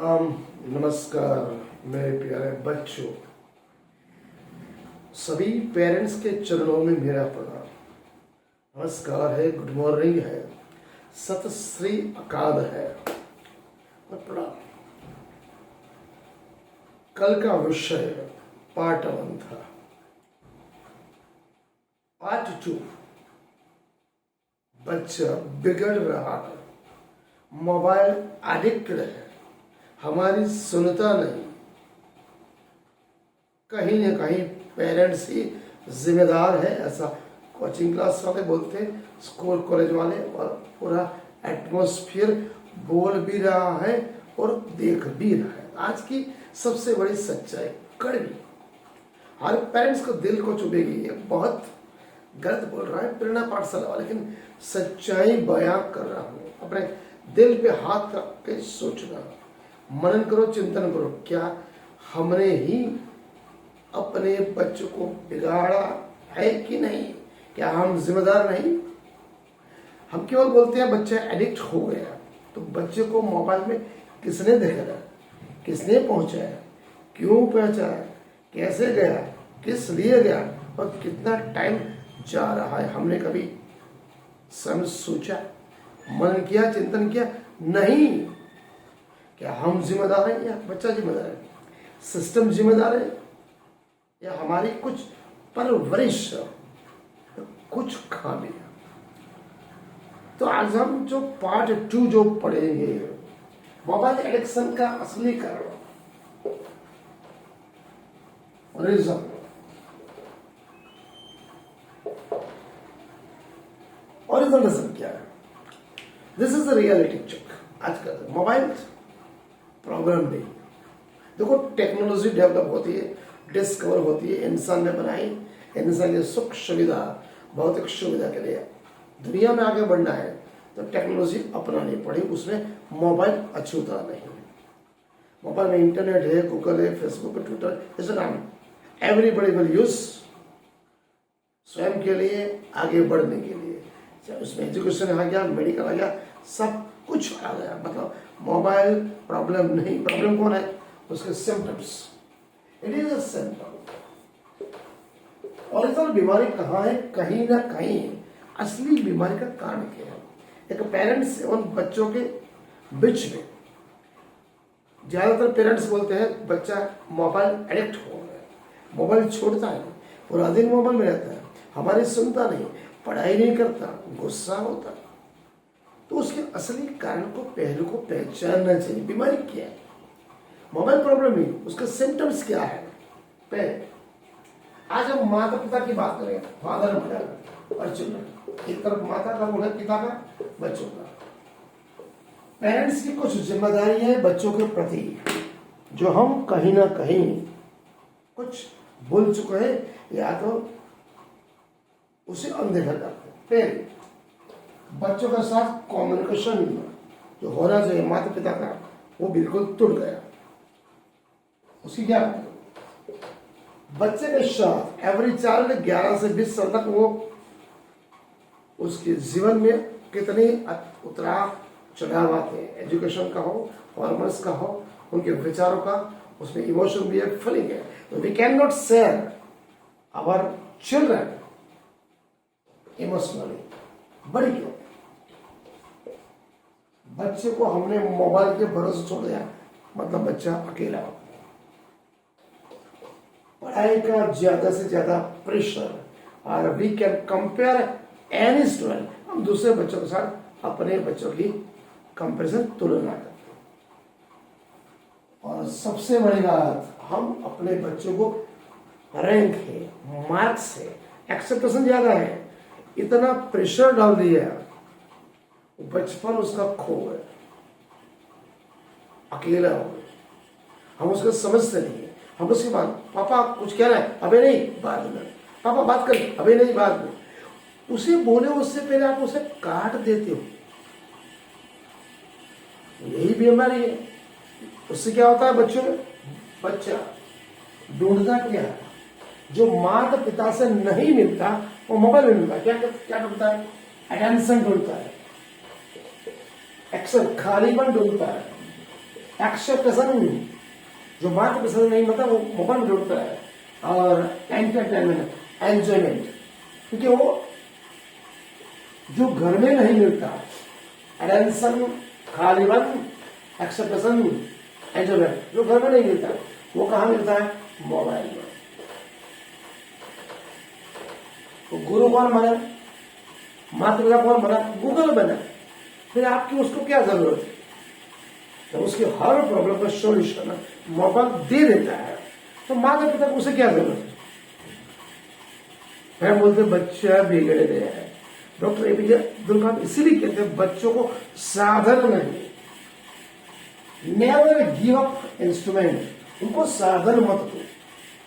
नमस्कार मेरे प्यारे बच्चों। सभी पेरेंट्स के चरणों में मेरा प्रणाम। नमस्कार है, गुड मॉर्निंग है, सत श्री अकाल है और प्रणाम। कल का विषय पार्ट 1 था। पार्ट 2 बच्चा बिगड़ रहा है, मोबाइल एडिक्टेड है, हमारी सुनता नहीं। कहीं ना कहीं पेरेंट्स ही जिम्मेदार है, ऐसा कोचिंग क्लास वाले बोलते हैं, स्कूल कॉलेज वाले, और पूरा एटमॉस्फेयर बोल भी रहा है और देख भी रहा है। आज की सबसे बड़ी सच्चाई कड़वी, हर पेरेंट्स को दिल को चुभेगी। ये बहुत गलत बोल रहा है प्रेरणा पाठशाला वाला, लेकिन सच्चाई बयां कर रहा हूँ। अपने दिल पे हाथ रख के सोचना, मनन करो, चिंतन करो, क्या हमने ही अपने बच्चों को बिगाड़ा है कि नहीं? क्या हम जिम्मेदार नहीं? हम केवल बोलते हैं बच्चा एडिक्ट हो गया, तो बच्चे को मोबाइल में किसने देखा, किसने पहुंचाया, क्यों पहुंचाया, कैसे गया, किस लिए गया और कितना टाइम जा रहा है? हमने कभी समझ सोचा, मनन किया, चिंतन किया? नहीं। क्या हम जिम्मेदार हैं या बच्चा जिम्मेदार है? सिस्टम जिम्मेदार है या हमारी कुछ परवरिश, कुछ खामियां? तो आज हम जो पार्ट 2 जो पढ़ेंगे, मोबाइल एडिक्शन का असली कारण, रीजन। ओरिजिनल रीजन क्या है? This is the reality check. आज का मोबाइल प्रॉब्लम नहीं। देखो, टेक्नोलॉजी डेवलप होती है, डिस्कवर होती है, इंसान ने बनाई, इंसान की सुख सुविधा, भौतिक सुविधा के लिए दुनिया में आगे बढ़ना है तो टेक्नोलॉजी अपनानी पड़ी। उसमें मोबाइल अछूता नहीं। मोबाइल में इंटरनेट है, गूगल है, फेसबुक है, ट्विटर, इसे नाम एवरीबडी विल यूज स्वयं के लिए, आगे बढ़ने के लिए। उसमें एजुकेशन आ गया, मेडिकल आ गया, सब कुछ आ गया। मतलब मोबाइल प्रॉब्लम नहीं। प्रॉब्लम कौन है? उसके symptoms. It is a symptom. Original बीमारी कहाँ है? कहीं ना कहीं असली बीमारी का कारण क्या है? एक पेरेंट्स एवं बच्चों के बीच में ज्यादातर पेरेंट्स बोलते हैं बच्चा मोबाइल एडिक्ट हो गया, मोबाइल छोड़ता है, पूरा दिन मोबाइल में रहता है, हमारी सुनता नहीं, पढ़ाई नहीं करता, गुस्सा होता। तो उसके असली कारण को, पहलू को पहचानना चाहिए। बीमारी क्या है? मोबाइल प्रॉब्लम नहीं, उसके सिम्टम्स क्या है? पहले आज हम माता पिता की बात करें, फादर मदर और चिल्ड्रन। एक तरफ माता का रोल है, पिता का, बच्चों का। पेरेंट्स की कुछ जिम्मेदारी है बच्चों के प्रति, जो हम कहीं ना कहीं कुछ भूल चुके हैं या तो उसे अनदेखा करते हैं। पहले बच्चों के साथ कम्युनिकेशन जो होना चाहिए माता पिता का, वो बिल्कुल टूट गया। उसकी क्या? बच्चे के साथ एवरी चाइल्ड 11 से 20 साल तक वो उसके जीवन में कितने उतराव चढ़ाव आते हैं। एजुकेशन का हो, हॉर्मोन्स का हो, उनके विचारों का, उसमें इमोशन भी है, फीलिंग है। तो we can not share our children emotionally. बड़ी क्यों? बच्चे को हमने मोबाइल के भरोसे छोड़ दिया, मतलब बच्चा अकेला हो। पढ़ाई का ज्यादा से ज्यादा प्रेशर, और we can compare any student, हम दूसरे बच्चों के साथ अपने बच्चों की कंपेरिजन, तुलना करते हैं। और सबसे बड़ी बात, हम अपने बच्चों को रैंक है, मार्क्स है, एक्सेप्टेशन ज्यादा है, इतना प्रेशर डाल दिया, बचपन उसका खो गया, अकेला हो गया। हम उसको समझते नहीं है। हम उसके बाद पापा कुछ कह रहे हैं, अबे नहीं, बाद में, पापा बात करें, अबे नहीं, बाद में। उसे बोले उससे पहले आप उसे काट देते हो। यही बीमारी है। उससे क्या होता है बच्चों में? बच्चा ढूंढता क्या है? जो माता पिता से नहीं मिलता वो मोबाइल में मिलता है। क्या क्या ढूंढता है? अटेंशन ढूंढता है, एक्शन, खालीपन ढूंढता है, एक्सेप्टेशन जो बात पसंद नहीं मतलब वो मोबाइल में ढूंढता है, और एंटरटेनमेंट एंजॉयमेंट, क्योंकि वो जो घर में नहीं मिलता, अटेंशन, खालीपन, एक्सेप्टेशन, एंजॉयमेंट जो घर में नहीं मिलता वो कहाँ मिलता है? मोबाइल में। तो गुरु कौन बना? माता पिता कौन बना? गूगल बना। फिर आपकी उसको क्या जरूरत है? तो उसके हर प्रॉब्लम का सॉल्यूशन मोबाइल दे देता है, तो माता पिता को उसे क्या जरूरत है? फिर बोलते बच्चा बिगड़ गया है। डॉक्टर एपीजे अब्दुल कलाम इसीलिए कहते हैं बच्चों को साधन नहीं, नेवर गिव अप इंस्ट्रूमेंट, उनको साधन मत दो।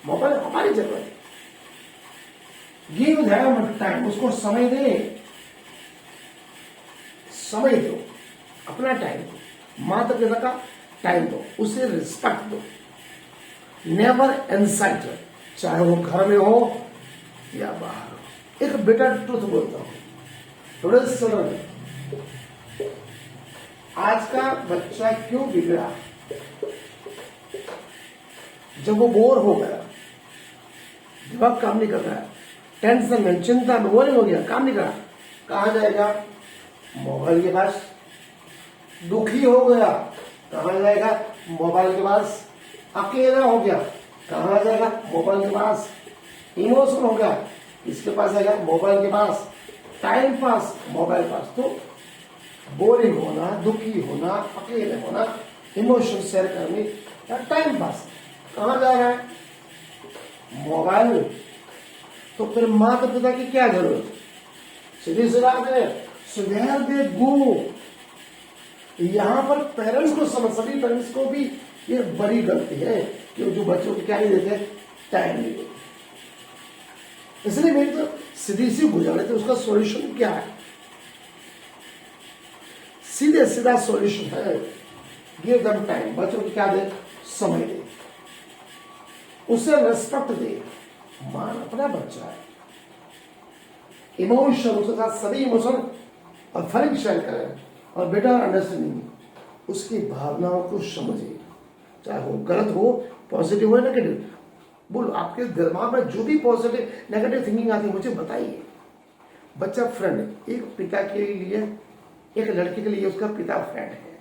मोबाइल हमारी जरूरत है, गिव देम टाइम, उसको समय दे, समय दो, अपना टाइम दो, माता पिता का टाइम दो, उसे रिस्पेक्ट दो। नेवर इनसाइट, चाहे वो घर में हो या बाहर हो। एक बेटा ट्रूथ बोलता हूं, थोड़े चिल्ड्रन, आज का बच्चा क्यों बिगड़ा? जब वो बोर हो गया, दिमाग काम नहीं कर रहा है, टेंशन में, चिंता में, बोरिंग हो गया, काम नहीं कर रहा, कहां जाएगा? मोबाइल के पास। दुखी हो गया, कहां जाएगा? मोबाइल के पास। अकेला हो गया, कहां जाएगा? मोबाइल के पास। इमोशन हो गया, इसके पास जाएगा? मोबाइल के पास। टाइम पास, मोबाइल पास। तो बोरिंग होना, दुखी होना, अकेले होना, इमोशन शेयर करने या टाइम पास, कहां जाएगा? मोबाइल। तो फिर माता पिता की क्या जरूरत? सीधी सी बात है, सुधर दे गो। यहां पर पेरेंट्स को समझ, सभी पेरेंट्स को भी ये बड़ी गलती है कि जो बच्चों को क्या नहीं देते? टाइम नहीं देते। इसलिए मेरी तो सीधी सी गुजारिश है, उसका सॉल्यूशन क्या है? सीधे सीधा सॉल्यूशन है, गिव देम टाइम, बच्चों को क्या दे? समय दे, उसे रेस्पेक्ट दे। मान अपना बच्चा है, इमोशन, उसके साथ सभी इमोशन और फीलिंग शेयर करें, और बेटर अंडरस्टैंडिंग, उसकी भावनाओं को समझिए, चाहे वो गलत हो, पॉजिटिव हो, नेगेटिव। बोलो, आपके दिमाग में जो भी पॉजिटिव नेगेटिव थिंकिंग आती है मुझे बताइए। बच्चा फ्रेंड है, एक पिता के लिए, एक लड़के के लिए उसका पिता फ्रेंड है,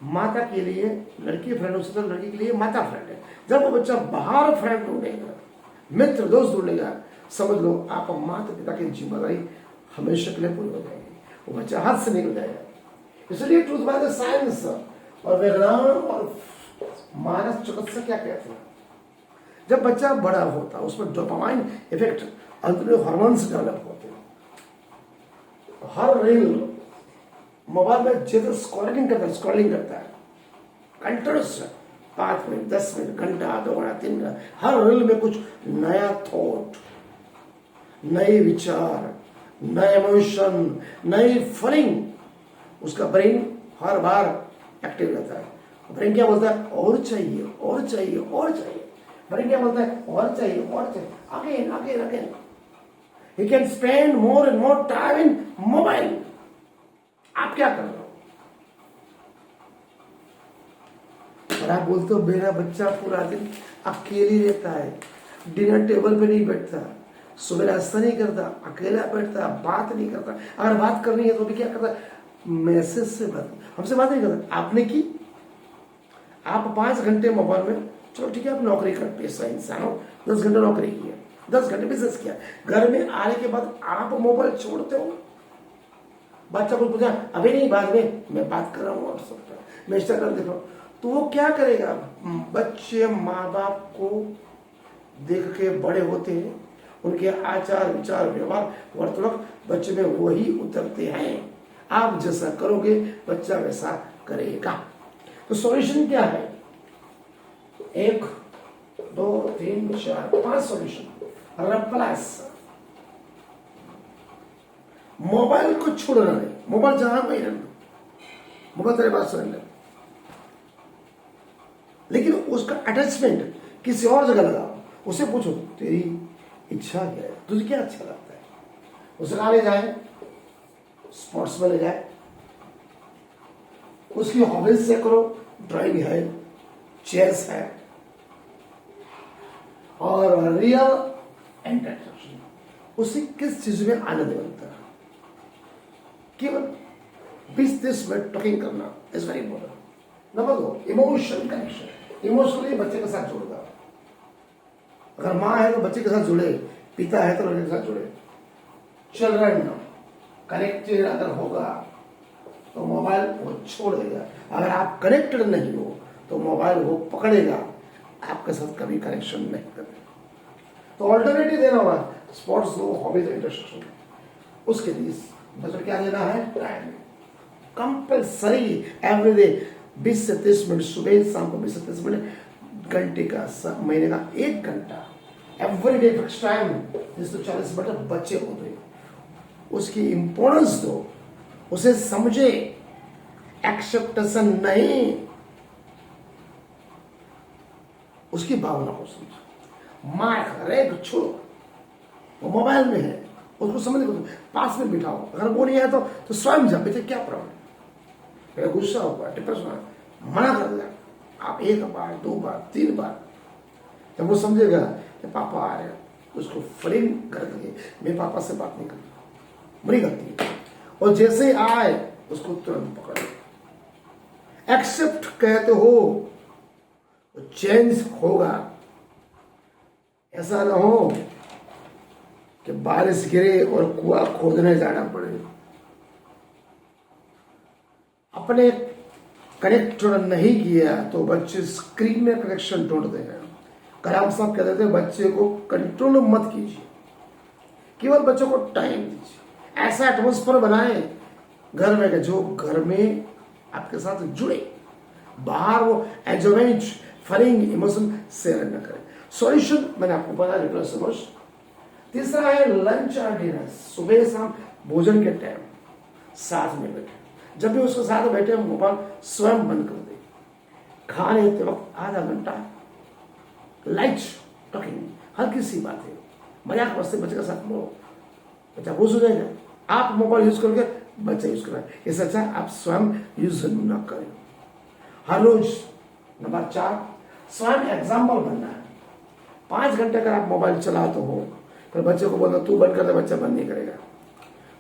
माता के लिए लड़की फ्रेंड, उससे तो लड़की के लिए माता फ्रेंड है। जब वो बच्चा बाहर फ्रेंड ढूंढेगा, मित्र दोस्त ढूंढेगा, समझ लो आप माता पिता की जिम्मेदारी हमेशा के लिए पूरी हो जाएगी, वो बच्चा हाथ से निकल जाएगा। इसलिए ट्रूथ बाय द साइंस और विज्ञान और मानस चिकित्सा क्या कहते हैं, जब बच्चा बड़ा होता है उसमें डोपामाइन इफेक्ट, अंदर हार्मोन्स डेवलप होते हैं। हर रील मोबाइल में जितना स्क्रॉलिंग करता है कंटिन्यूस, 5 मिनट, 10 मिनट, घंटा, 2 घंटा, 3 घंटा, हर रील में कुछ नया थॉट, नए विचार, नए इमोशन, नई फीलिंग, उसका ब्रेन हर बार एक्टिव रहता है। ब्रेन क्या बोलता है? और चाहिए, और चाहिए, और चाहिए। ब्रेन क्या बोलता है? और चाहिए, और चाहिए, again again again. He can spend more and more time in mobile. आप क्या कर रहे हो? और आप बोलते हो मेरा बच्चा पूरा दिन अकेले रहता है, डिनर टेबल पे नहीं बैठता, सुबह नाश्ता नहीं करता, अकेला बैठता, बात नहीं करता, अगर बात करनी है तो भी क्या करता? मैसेज से बात, हमसे बात नहीं करता। आपने की, आप 5 घंटे मोबाइल में, चलो ठीक है आप नौकरी कर, पैसा इंसान हो, 10 घंटे नौकरी किया, 10 घंटे बिजनेस किया, घर में आने के बाद आप मोबाइल छोड़ते हो। बच्चा को पूछा, अभी नहीं, बाद में, मैं बात कर रहा हूँ व्हाट्सएप पर, मैं इंस्टाग्राम देख रहा हूँ, तो वो क्या करेगा? बच्चे माँ बाप को देख के बड़े होते हैं, उनके आचार विचार व्यवहार वर्तुलक बच्चे में वही उतरते हैं। आप जैसा करोगे बच्चा वैसा करेगा। तो सॉल्यूशन क्या है? 1 2 3 4 5 सॉल्यूशन। रिप्लेस, मोबाइल को छोड़ना नहीं, मोबाइल जहां वहीं रहना, मोबाइल तेरे पास रहना, लेकिन उसका अटैचमेंट किसी और जगह लगाओ। उसे पूछो तेरी इच्छा क्या है, तुझे क्या अच्छा लगता है, उसे कहा ले जाए, स्पोर्ट्स में ले जाए, उसकी हॉबीज से करो, ड्राइंग है, चेस है और रियल इंटरेक्शन, उसे किस चीज में आनंद मिलता है? केवल 20-30 मिनट टॉकिंग करना is very important. Number 2, emotion connection. Emotionally बच्चे के साथ जुड़ना। अगर माँ है तो बच्चे के साथ जुड़े, पिता है तो लड़के के साथ जुड़े। चिल्ड्रन कनेक्टेड अगर होगा तो मोबाइल वो छोड़ देगा। अगर आप कनेक्टेड नहीं हो तो मोबाइल वो पकड़ेगा, आपके साथ कभी कनेक्शन नहीं करेगा। तो ऑल्टरनेटिव देना होगा, स्पोर्ट्स हो, हॉबीज, इंटरेस्ट हो। उसके लिए बच्चों क्या देना है? टाइम कंपल्सरी एवरीडे 20 से 30 मिनट, सुबह शाम को 20 से 30 मिनट, घंटे का महीने का 1 घंटा एवरीडे फिक्स टाइम 340 मिनट बच्चे को दो। उसकी इंपॉर्टेंस दो, उसे समझे, एक्सेप्टेशन नहीं, उसकी भावना को समझो। मार अरे छोड़ो, वो मोबाइल में है, उसको समझने को पास में बिठाओ। अगर वो नहीं है तो स्वयं जा, बेटे क्या प्रॉब्लम है, मेरा गुस्सा होगा, डिप्रेशन, मना कर दिया आप 1 बार 2 बार 3 बार। जब वो समझेगा कि पापा आ रहे हैं, उसको फ्रेम कर देंगे, मैं पापा से बात नहीं करता, बड़ी गलती है। और जैसे आए उसको तुरंत पकड़ो। एक्सेप्ट कहते हो चेंज होगा। ऐसा ना हो कि बारिश गिरे और कुआं खोदने जाना पड़े। अपने कनेक्ट नहीं किया तो बच्चे स्क्रीन में कनेक्शन तोड़ते हैं। कलाम साहब कहते थे बच्चे को कंट्रोल मत कीजिए, केवल बच्चों को टाइम दीजिए। ऐसा एटमोस्फेयर बनाए घर में जो घर में आपके साथ जुड़े, बाहर वो एंजॉयमेंट, फनिंग, इमोशन शेयर न करें। सॉल्यूशन मैंने आपको बताया, समझ। तीसरा है लंच और डिनर, सुबह शाम भोजन के टाइम साथ में बैठे। जब भी उसके साथ बैठे मोबाइल स्वयं बंद कर दे। खाने के वक्त आधा घंटा लाइट टॉकिंग, हल्की सी बात है, मजाक मस्ती बच्चे के साथ बोलो, बच्चा खुश हो जाएगा। आप मोबाइल यूज करके बच्चा यूज कर रहा है, इससे अच्छा आप स्वयं यूज न करें हर रोज। नंबर 4, स्वयं एग्जाम्पल बनना है। 5 घंटे अगर आप मोबाइल चलाते हो फिर बच्चे को बोलना तू बंद कर दे, बच्चा बंद नहीं करेगा।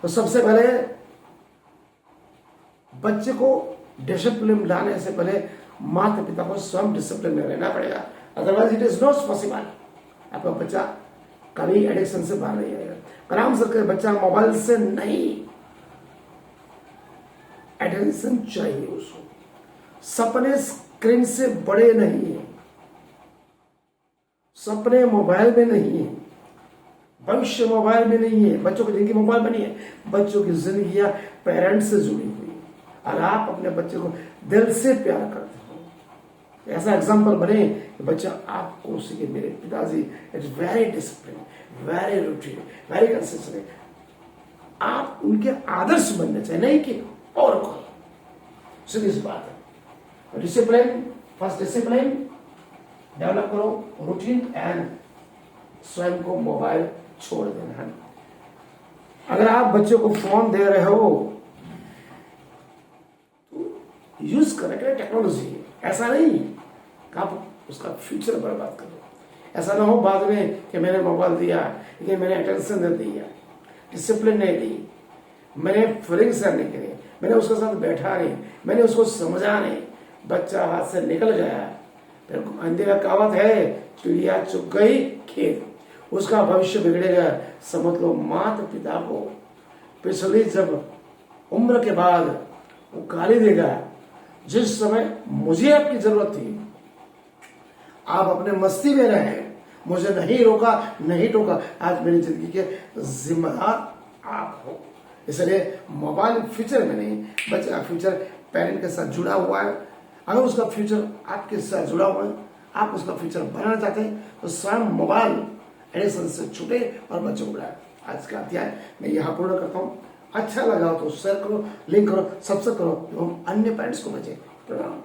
तो सबसे पहले बच्चे को डिसिप्लिन लाने से पहले माता पिता को स्वयं डिसिप्लिन में रहना पड़ेगा, otherwise it is not possible. आपका बच्चा कभी एडिक्शन से बाहर नहीं आएगा। कलाम सर के बच्चा मोबाइल से नहीं, अटेंशन चाहिए उसको। सपने स्क्रीन से बड़े नहीं है, सपने मोबाइल में नहीं है, भविष्य मोबाइल में नहीं है। बच्चों की जिंदगी मोबाइल में नहीं है, बच्चों की जिंदगी पेरेंट्स से जुड़ी हुई है। और आप अपने बच्चे को दिल से प्यार करते हो, ऐसा एग्जाम्पल बने कि बच्चा आपको सीखे मेरे पिताजी it's very discipline, very routine, very consistent. आप उनके आदर्श बनने चाहिए, नहीं कि और कौन। सीधी बात है। डिसिप्लिन, फर्स्ट डिसिप्लिन डेवलप करो, रूटीन एंड स्वयं को मोबाइल छोड़ देना है। अगर आप बच्चों को फोन दे रहे हो तो यूज करें टेक्नोलॉजी, ऐसा नहीं कि आप उसका फ्यूचर बर्बाद करो। ऐसा ना हो बाद में कि मैंने मोबाइल दिया लेकिन मैंने अटेंशन नहीं दिया, डिसिप्लिन नहीं दी, मैंने फीलिंग शेयर नहीं करी, मैंने उसके साथ बैठा नहीं, मैंने उसको समझा नहीं, बच्चा हाथ से निकल गया। फिर हिंदी में कहावत है, चिड़िया चुग गई खेत, उसका भविष्य बिगड़ेगा। समझ लो माता पिता को पिछली जब उम्र के बाद वो गाली देगा, जिस समय मुझे आपकी जरूरत थी आप अपने मस्ती में रहे, मुझे नहीं रोका नहीं टोका, आज मेरी जिंदगी के जिम्मेदार आप हो। इसलिए मोबाइल फ्यूचर में नहीं, बच्चे का फ्यूचर पेरेंट के साथ जुड़ा हुआ है। अगर उसका फ्यूचर आपके साथ जुड़ा हुआ है, आप उसका फ्यूचर बनाना चाहते हैं तो स्वयं मोबाइल एडिक्शन से छूटे और बच्चों को बढ़ाए। आज का अध्याय मैं यहाँ पूर्ण करता हूँ। अच्छा लगा तो शेयर करो, लिंक करो, सब्सक्राइब करो एवं अन्य पेरेंट्स को भेजें। प्रणाम।